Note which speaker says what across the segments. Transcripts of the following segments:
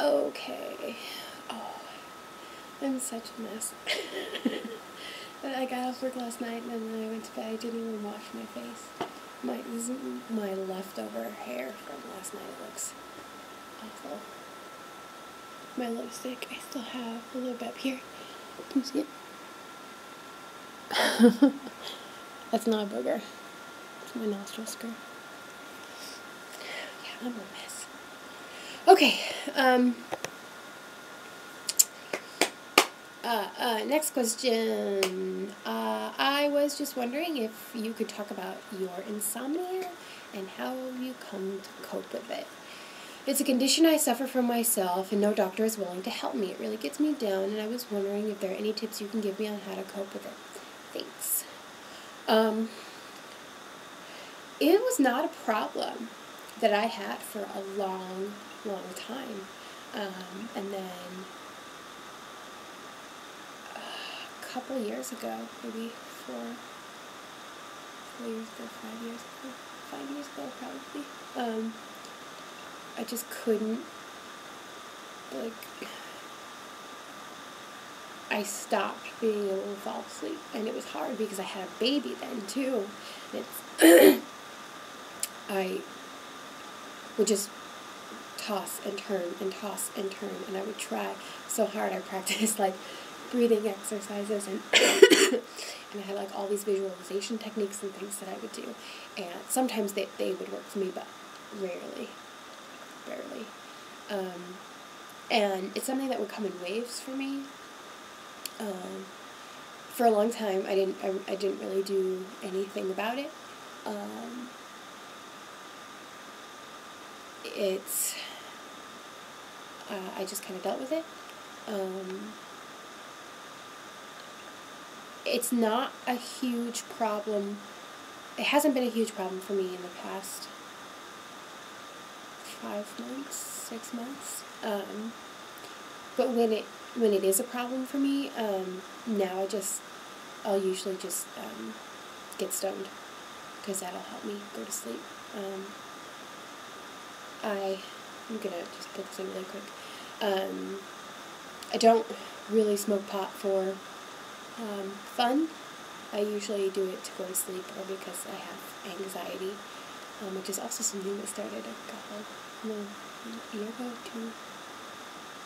Speaker 1: Okay. Oh, I'm such a mess. I got off work last night and then I went to bed. I didn't even wash my face. This is my leftover hair from last night. It looks awful. My lipstick, I still have a little bit up here. Can you see it? That's not a booger. It's my nostril skirt. Yeah, I'm a mess. Okay, next question. I was just wondering if you could talk about your insomnia and how you come to cope with it. It's a condition I suffer from myself, and no doctor is willing to help me. It really gets me down, and I was wondering if there are any tips you can give me on how to cope with it. Thanks. It was not a problem that I had for a long time. And then a couple years ago, maybe 4 years ago, 5 years ago probably, I just couldn't, I stopped being able to fall asleep, and it was hard because I had a baby then too. I would just toss and turn and toss and turn, and I would try so hard. I practiced breathing exercises, and and I had all these visualization techniques and things that I would do, and sometimes they would work for me, but barely. And it's something that would come in waves for me. For a long time, I didn't really do anything about it. I just kind of dealt with it. It's not a huge problem. It hasn't been a huge problem for me in the past 5 months, 6 months. But when it is a problem for me, now I'll usually just get stoned, because that'll help me go to sleep. I'm gonna just put this in really quick. I don't really smoke pot for fun. I usually do it to go to sleep or because I have anxiety, which is also something that started a year ago,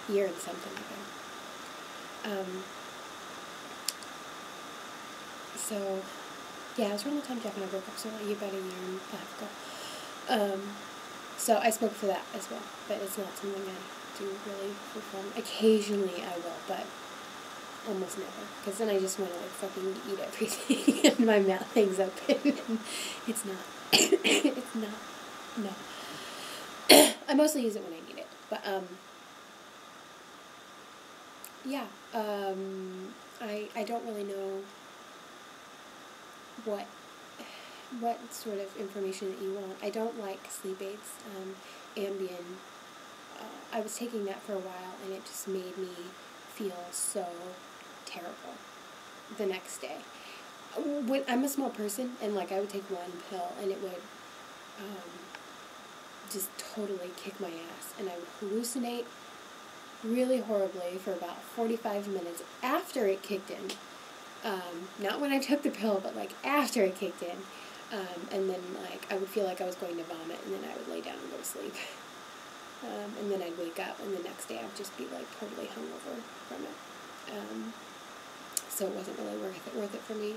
Speaker 1: year and something ago. So, yeah, it was around the time Jeff and I broke up, so about a year and a half ago. So I smoke for that as well, but it's not something I do really for fun. Occasionally I will, but almost never, because then I just want to fucking eat everything and my mouth hangs open, and it's not, no. I mostly use it when I need it, but, yeah, I don't really know what sort of information that you want. I don't like sleep aids, Ambien. I was taking that for a while, and it just made me feel so terrible the next day. I'm a small person, and I would take one pill, and it would just totally kick my ass, and I would hallucinate really horribly for about 45 minutes after it kicked in. Not when I took the pill, but after it kicked in. And then I would feel like I was going to vomit, and then I would lay down and go to sleep. And then I'd wake up, and the next day I'd just be totally hungover from it. So it wasn't really worth it for me.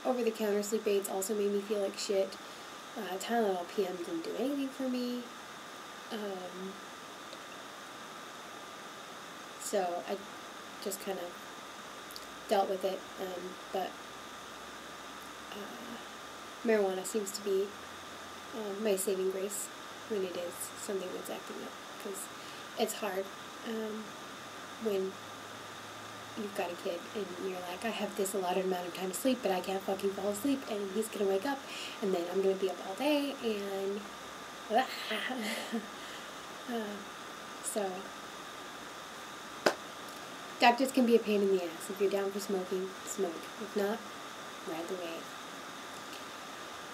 Speaker 1: Over-the-counter sleep aids also made me feel like shit. Tylenol PM didn't do anything for me. So I just kind of dealt with it, but marijuana seems to be my saving grace when it is something that's acting up, because it's hard when you've got a kid and you're I have this allotted amount of time to sleep, but I can't fucking fall asleep, and he's going to wake up, and then I'm going to be up all day, and so doctors can be a pain in the ass. If you're down for smoking, smoke. If not, ride the wave.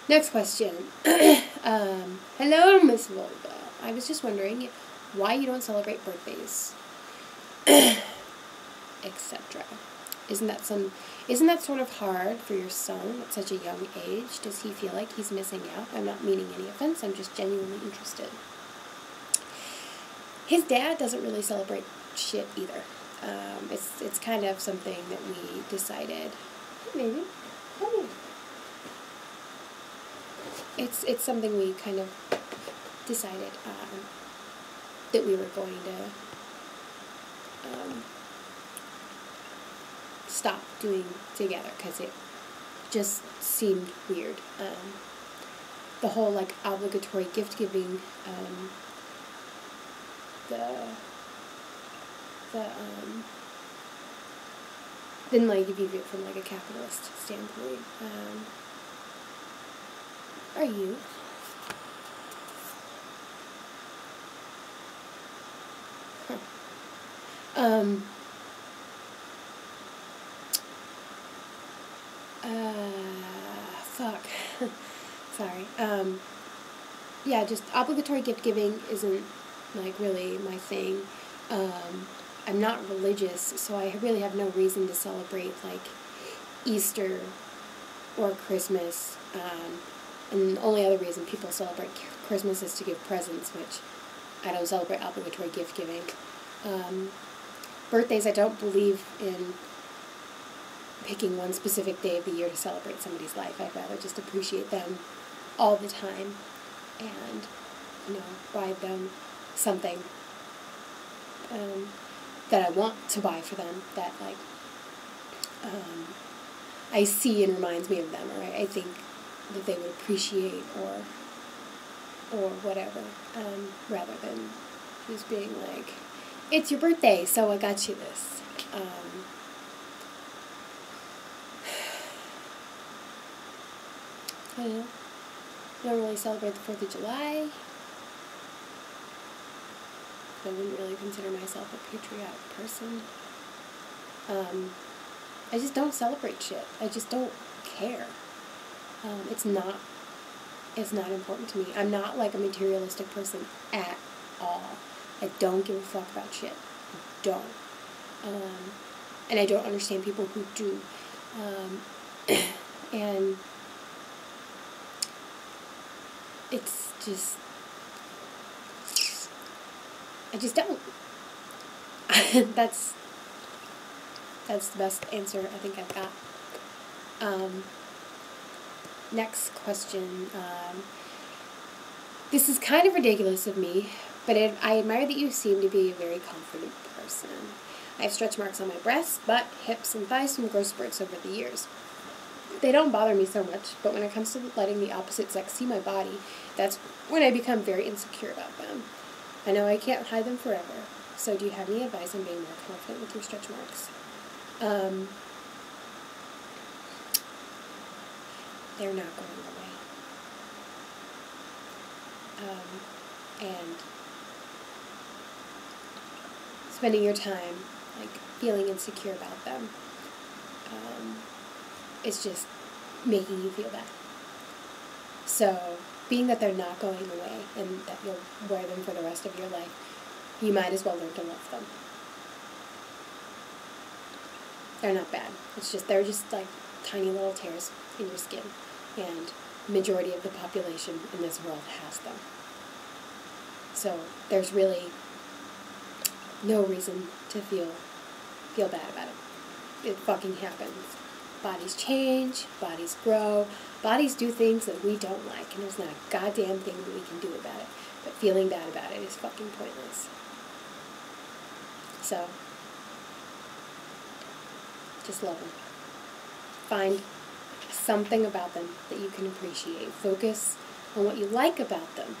Speaker 1: Next question. Hello, Miss Volga. I was just wondering why you don't celebrate birthdays, etc. Isn't that sort of hard for your son at such a young age? Does he feel like he's missing out? I'm not meaning any offense, I'm just genuinely interested. His dad doesn't really celebrate shit either. It's kind of something that we decided. Maybe. It's something we kind of decided that we were going to stop doing together because it just seemed weird. The whole like obligatory gift giving, then like if you view it from like a capitalist standpoint, are you? Fuck. Sorry. Yeah, just obligatory gift giving isn't, like, really my thing. I'm not religious, so I really have no reason to celebrate, like, Easter or Christmas. And the only other reason people celebrate Christmas is to give presents, which I don't celebrate obligatory gift giving. Birthdays, I don't believe in picking one specific day of the year to celebrate somebody's life. I'd rather just appreciate them all the time and, buy them something that I want to buy for them that, like, I see and reminds me of them, or I think that they would appreciate or whatever, rather than just being like, it's your birthday, so I got you this. I don't know. I don't really celebrate the 4th of July. I wouldn't really consider myself a patriotic person. I just don't celebrate shit. I just don't care. It's not important to me. I'm not like a materialistic person at all. I don't give a fuck about shit. I don't. And I don't understand people who do. And it's just, I just don't. That's the best answer I think I've got. Next question. This is kind of ridiculous of me, but I admire that you seem to be a very confident person. I have stretch marks on my breasts, butt, hips, and thighs from growth spurts over the years. They don't bother me so much, but when it comes to letting the opposite sex see my body, that's when I become very insecure about them. I know I can't hide them forever, so do you have any advice on being more confident with your stretch marks? They're not going away. And spending your time, like, feeling insecure about them, is just making you feel bad. So, being that they're not going away and that you'll wear them for the rest of your life, you might as well learn to love them. They're not bad. They're just like tiny little tears in your skin, and majority of the population in this world has them. So there's really no reason to feel bad about it. It fucking happens. Bodies change, bodies grow, bodies do things that we don't like, and there's not a goddamn thing that we can do about it. But feeling bad about it is fucking pointless. So, just love them. Find something about them that you can appreciate. Focus on what you like about them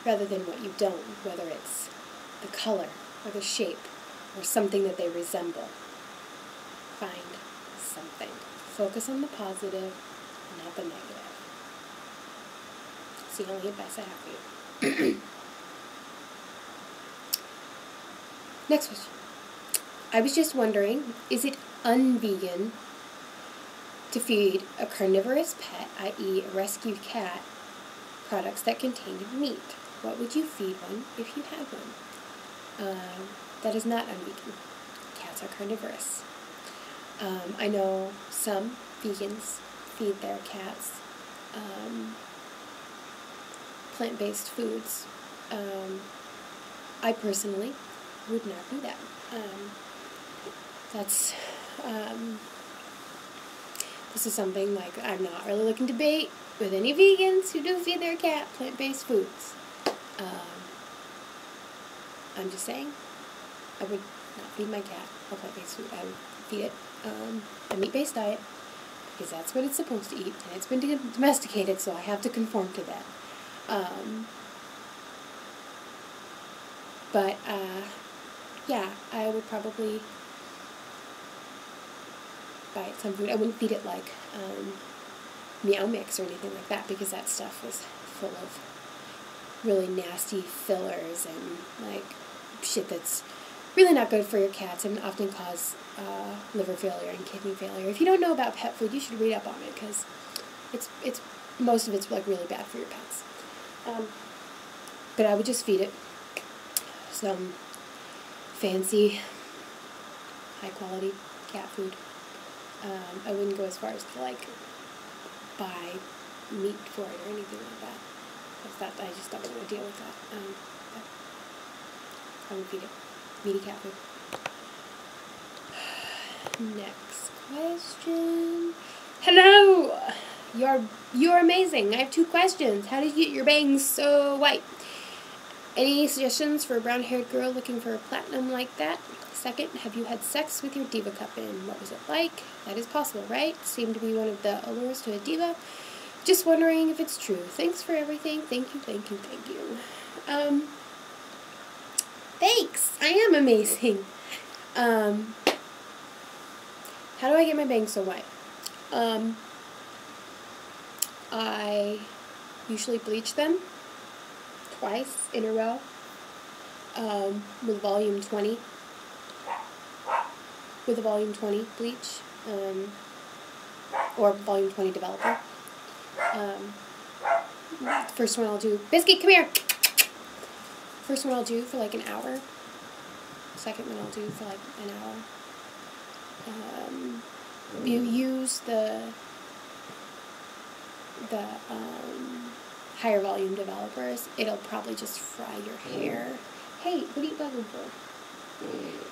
Speaker 1: rather than what you don't, whether it's the color or the shape or something that they resemble. Find something. Focus on the positive, not the negative. It's the only advice I have for you. Next question. I was just wondering, is it unvegan to feed a carnivorous pet, i.e. a rescued cat, products that contain meat? What would you feed one if you had one? That is not unvegan. Cats are carnivorous. I know some vegans feed their cats plant-based foods. I personally would not do that. This is something like I'm not really looking to debate with any vegans who do feed their cat plant-based foods. I'm just saying, I would not feed my cat a plant-based food. I would feed it a meat-based diet because that's what it's supposed to eat, and it's been domesticated, so I have to conform to that. Yeah, I would probably buy it some food. I wouldn't feed it like Meow Mix or anything like that because that stuff is full of really nasty fillers and like shit that's really not good for your cats and often cause liver failure and kidney failure. If you don't know about pet food, you should read up on it because it's most of it's like really bad for your pets. But I would just feed it some fancy, high-quality cat food. I wouldn't go as far as to, like, buy meat for it or anything like that. Because I just don't want to deal with that. But I would feed it meaty cat food. Next question. Hello! You're amazing. I have 2 questions. How did you get your bangs so white? Any suggestions for a brown-haired girl looking for a platinum like that? Second, have you had sex with your diva cup in? What was it like? That is possible, right? Seemed to be one of the allures to a diva. Just wondering if it's true. Thanks for everything. Thank you, thank you, thank you. Thanks! I am amazing. How do I get my bangs so white? I usually bleach them twice in a row with volume 20. With a volume 20 bleach or volume 20 developer. First one I'll do, Biscuit, come here! First one I'll do for like an hour. Second one I'll do for like an hour. You use the higher volume developers, it'll probably just fry your hair. Hey, what are you bugging for?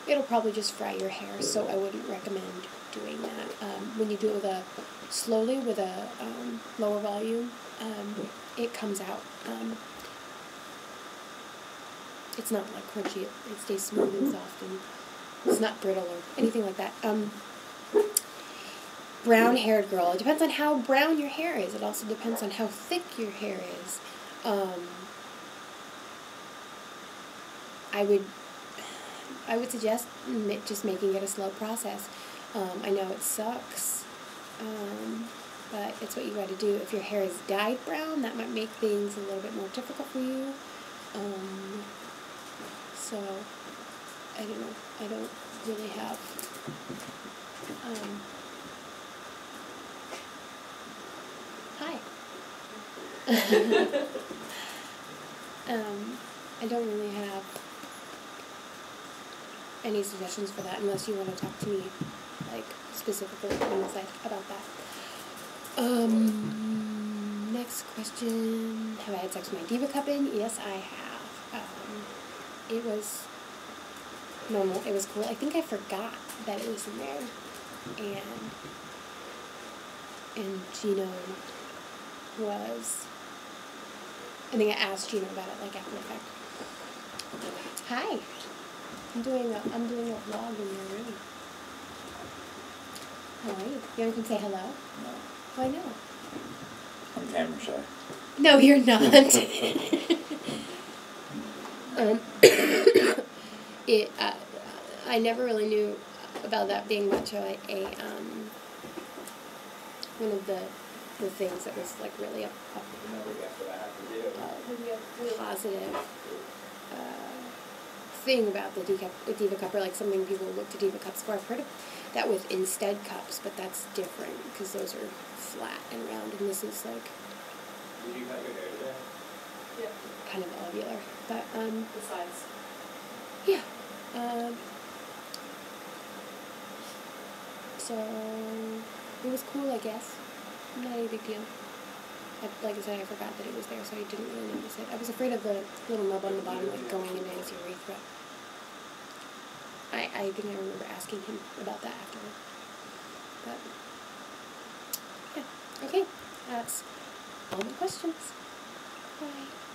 Speaker 1: It'll probably just fry your hair, so I wouldn't recommend doing that. When you do it slowly with a lower volume, it comes out. It's not like crunchy, it stays smooth and soft, and it's not brittle or anything like that. Brown-haired girl. It depends on how brown your hair is. It also depends on how thick your hair is. I would suggest just making it a slow process. I know it sucks, but it's what you got to do. If your hair is dyed brown, that might make things a little bit more difficult for you. So, I don't know. I don't really have... Hi. I don't really have any suggestions for that unless you want to talk to me, like, specifically on the side about that. Next question. Have I had sex with my diva cup in? Yes, I have. It was normal. It was cool. I think I forgot that it was in there. And Gino was... I think I asked Gino about it, like, after the fact. Hi. I'm doing a vlog in your room. How are you? You want to come say hello?
Speaker 2: No.
Speaker 1: Why no?
Speaker 2: I'm camera shy.
Speaker 1: No, you're not. I never really knew about that being much of one of the things that was like really a positive thing about the diva cup, or like something people look to diva cups for. I've heard of that with Instead cups, but that's different because those are flat and round, and this is like...
Speaker 3: Did you cut your hair today?
Speaker 1: Yeah. Kind of ovular, but
Speaker 3: The sides.
Speaker 1: Yeah. So it was cool, I guess. Not a big deal. Like I said, I forgot that it was there, so I didn't really notice it. I was afraid of the little nub on the bottom, like, going into his urethra. I think I remember asking him about that afterward. But, yeah. Okay, that's all the questions. Bye.